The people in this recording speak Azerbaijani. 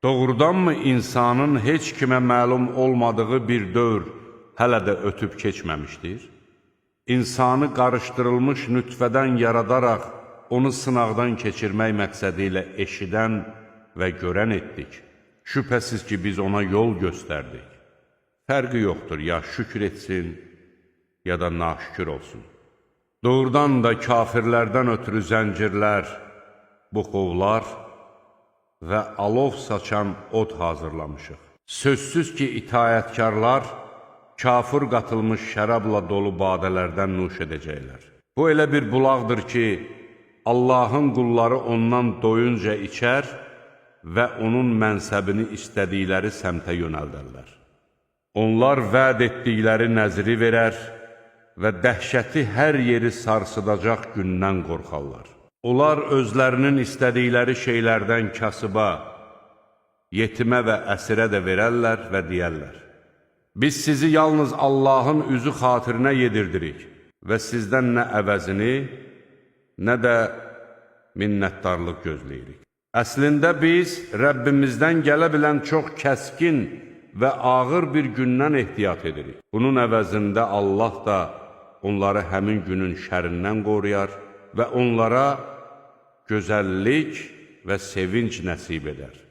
Doğrudanmı insanın heç kimə məlum olmadığı bir dövr hələ də ötüb keçməmişdir? İnsanı qarışdırılmış nütfədən yaradaraq, onu sınaqdan keçirmək məqsədi ilə eşidən və görən etdik. Şübhəsiz ki, biz ona yol göstərdik. Fərqi yoxdur, ya şükür etsin, ya da naşükür olsun. Doğrudan da kafirlərdən ötürü zəncirlər, buxovlar və alov saçan od hazırlamışıq. Sözsüz ki, itayətkarlar, kafir qatılmış şərabla dolu badələrdən nuş edəcəklər. Bu elə bir bulaqdır ki, Allahın qulları ondan doyunca içər və onun mənsəbini istədikləri səmtə yönəldərlər. Onlar vəd etdikləri nəzri verər və dəhşəti hər yeri sarsıdacaq gündən qorxarlar. Onlar özlərinin istədikləri şeylərdən kasıba, yetimə və əsirə də verərlər və deyərlər: biz sizi yalnız Allahın üzü xatirinə yedirdirik və sizdən nə əvəzini, nə də minnətdarlıq gözləyirik. Əslində biz Rəbbimizdən gələ bilən çox kəskin və ağır bir gündən ehtiyat edirik. Bunun əvəzində Allah da onları həmin günün şərindən qoruyar və onlara gözəllik və sevinç nəsib edər.